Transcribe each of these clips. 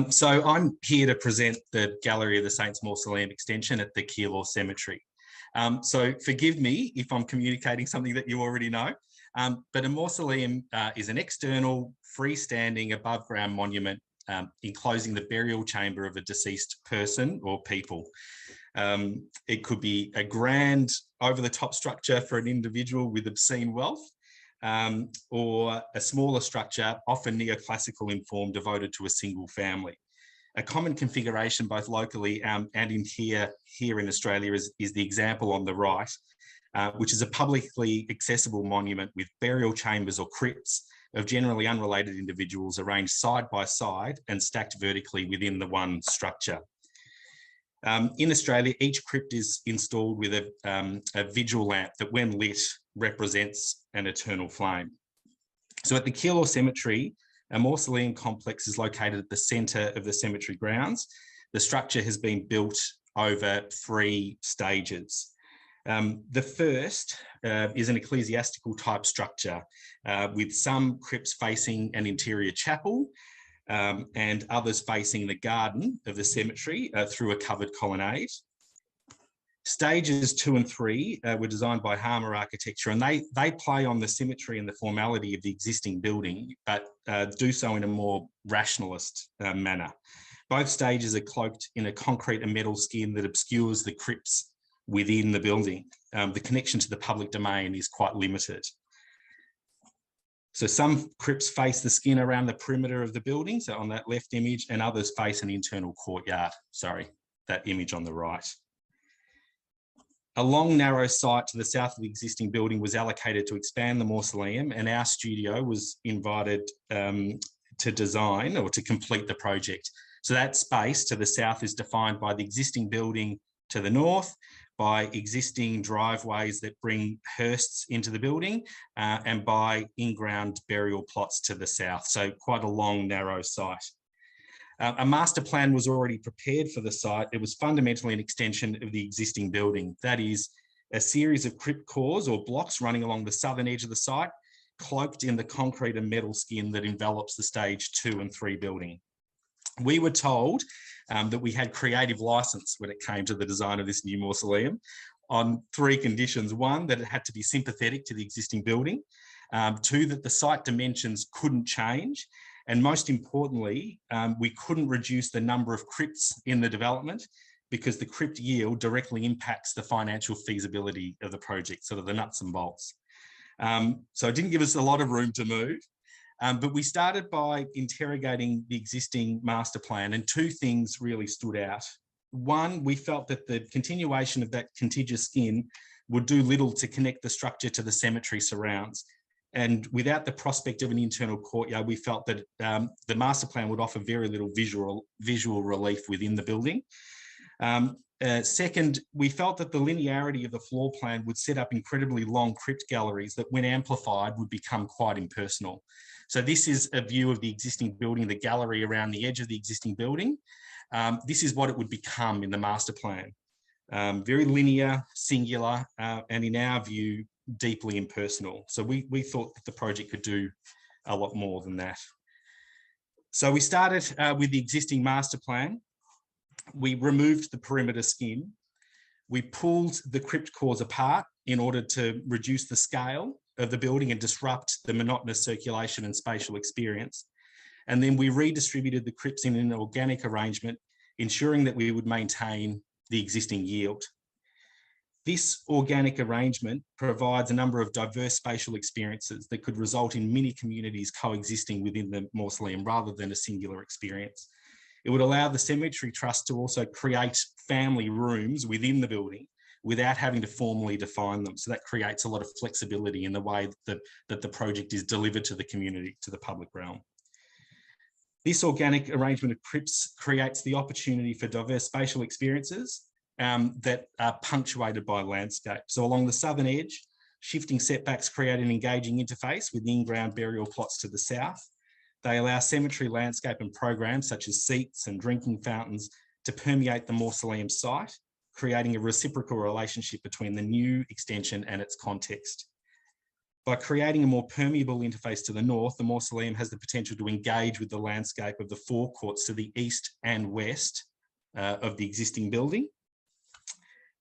So I'm here to present the gallery of the Saints Mausoleum Extension at the Keilor Cemetery. So forgive me if I'm communicating something that you already know, but a mausoleum is an external, freestanding, above-ground monument enclosing the burial chamber of a deceased person or people. It could be a grand, over-the-top structure for an individual with obscene wealth, or a smaller structure, often neoclassical in form, devoted to a single family. A common configuration, both locally and here in Australia, is the example on the right, which is a publicly accessible monument with burial chambers or crypts of generally unrelated individuals arranged side by side and stacked vertically within the one structure. In Australia, each crypt is installed with a vigil lamp that, when lit, represents an eternal flame. So at the Keilor Cemetery, a mausoleum complex is located at the centre of the cemetery grounds. The structure has been built over 3 stages. The first is an ecclesiastical type structure with some crypts facing an interior chapel, and others facing the garden of the cemetery through a covered colonnade. Stages 2 and 3 were designed by Harmer Architecture, and they play on the symmetry and the formality of the existing building, but do so in a more rationalist manner. Both stages are cloaked in a concrete and metal skin that obscures the crypts within the building. The connection to the public domain is quite limited. So some crypts face the skin around the perimeter of the building, so on that left image, and others face an internal courtyard. Sorry, that image on the right. A long, narrow site to the south of the existing building was allocated to expand the mausoleum, and our studio was invited to design or to complete the project. So that space to the south is defined by the existing building to the north, by existing driveways that bring hearses into the building, and by in-ground burial plots to the south. So quite a long, narrow site. A master plan was already prepared for the site. It was fundamentally an extension of the existing building. That is, a series of crypt cores or blocks running along the southern edge of the site, cloaked in the concrete and metal skin that envelops the stage 2 and 3 building. We were told that we had creative license when it came to the design of this new mausoleum on 3 conditions. 1, that it had to be sympathetic to the existing building. 2, that the site dimensions couldn't change. And most importantly, we couldn't reduce the number of crypts in the development, because the crypt yield directly impacts the financial feasibility of the project, sort of the nuts and bolts. So it didn't give us a lot of room to move. But we started by interrogating the existing master plan, and 2 things really stood out. 1, we felt that the continuation of that contiguous skin would do little to connect the structure to the cemetery surrounds. And without the prospect of an internal courtyard, we felt that the master plan would offer very little visual relief within the building. Second, we felt that the linearity of the floor plan would set up incredibly long crypt galleries that, when amplified, would become quite impersonal. So this is a view of the existing building, the gallery around the edge of the existing building. This is what it would become in the master plan. Very linear, singular, and in our view, deeply impersonal. So we thought that the project could do a lot more than that. So we started with the existing master plan. We removed the perimeter skin. We pulled the crypt cores apart in order to reduce the scale of the building and disrupt the monotonous circulation and spatial experience. And then we redistributed the crypts in an organic arrangement, ensuring that we would maintain the existing yield. This organic arrangement provides a number of diverse spatial experiences that could result in mini communities coexisting within the mausoleum rather than a singular experience. It would allow the Cemetery Trust to also create family rooms within the building without having to formally define them. So that creates a lot of flexibility in the way that the project is delivered to the community, to the public realm. This organic arrangement of crypts creates the opportunity for diverse spatial experiences that are punctuated by landscape. So along the southern edge, shifting setbacks create an engaging interface with in-ground burial plots to the south. They allow cemetery landscape and programs such as seats and drinking fountains to permeate the mausoleum site, creating a reciprocal relationship between the new extension and its context. By creating a more permeable interface to the north, the mausoleum has the potential to engage with the landscape of the forecourts to the east and west of the existing building.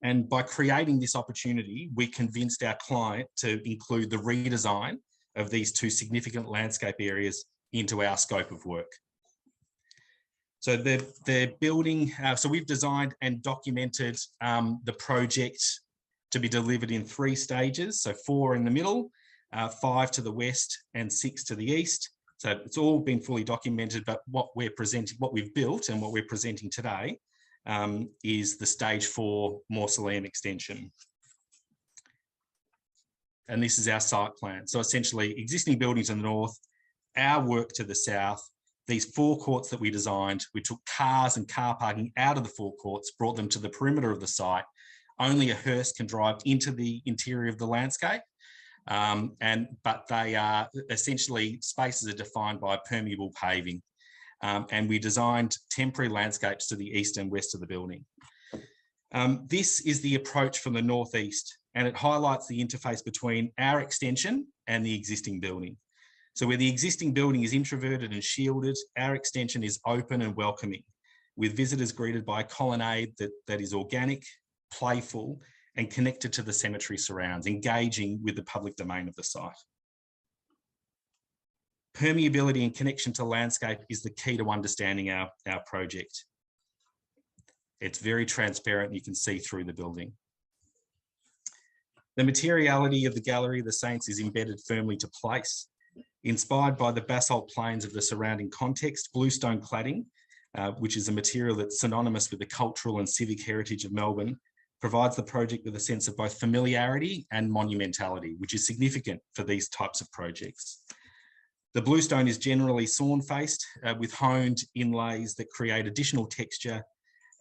And by creating this opportunity, we convinced our client to include the redesign of these two significant landscape areas into our scope of work. So the building, so we've designed and documented the project to be delivered in 3 stages. So 4 in the middle, 5 to the west and 6 to the east. So it's all been fully documented, but what we've built and what we're presenting today is the stage 4 mausoleum extension. And this is our site plan. So essentially existing buildings in the north, our work to the south, these forecourts that we designed, we took cars and car parking out of the forecourts, brought them to the perimeter of the site. Only a hearse can drive into the interior of the landscape. But they are essentially, spaces are defined by permeable paving. And we designed temporary landscapes to the east and west of the building. This is the approach from the northeast, and it highlights the interface between our extension and the existing building. So where the existing building is introverted and shielded, our extension is open and welcoming, with visitors greeted by a colonnade that is organic, playful, and connected to the cemetery surrounds, engaging with the public domain of the site. Permeability and connection to landscape is the key to understanding our project. It's very transparent, you can see through the building. The materiality of the Gallery of the Saints is embedded firmly to place. Inspired by the basalt plains of the surrounding context, bluestone cladding, which is a material that's synonymous with the cultural and civic heritage of Melbourne, provides the project with a sense of both familiarity and monumentality, which is significant for these types of projects. The bluestone is generally sawn-faced with honed inlays that create additional texture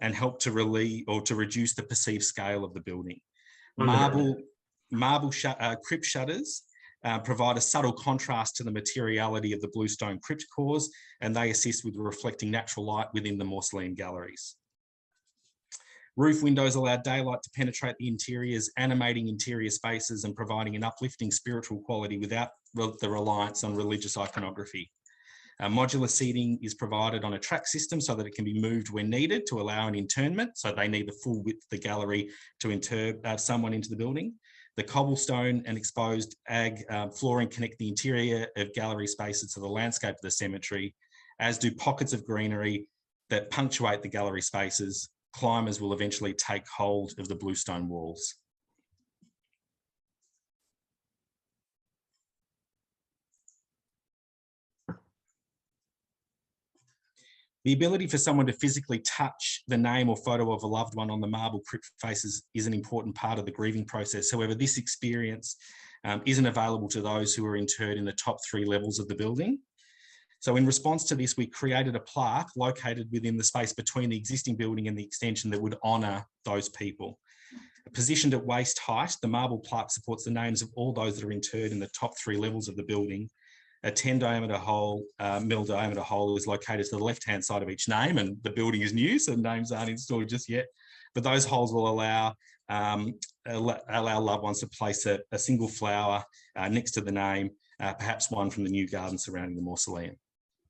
and help to relieve or to reduce the perceived scale of the building. Marble crypt shutters provide a subtle contrast to the materiality of the bluestone crypt cores, and they assist with reflecting natural light within the mausoleum galleries. Roof windows allow daylight to penetrate the interiors, animating interior spaces and providing an uplifting spiritual quality without the reliance on religious iconography. Modular seating is provided on a track system so that it can be moved when needed to allow an internment. So they need the full width of the gallery to inter someone into the building. The cobblestone and exposed ag flooring connect the interior of gallery spaces to the landscape of the cemetery, as do pockets of greenery that punctuate the gallery spaces. Climbers will eventually take hold of the bluestone walls. The ability for someone to physically touch the name or photo of a loved one on the marble crypt faces is an important part of the grieving process. However, this experience isn't available to those who are interred in the top 3 levels of the building. So in response to this, we created a plaque located within the space between the existing building and the extension that would honour those people. Positioned at waist height, the marble plaque supports the names of all those that are interred in the top 3 levels of the building. A 10 diameter hole, mil diameter hole is located to the left-hand side of each name, and the building is new, so names aren't installed just yet. But those holes will allow loved ones to place a single flower next to the name, perhaps one from the new garden surrounding the mausoleum.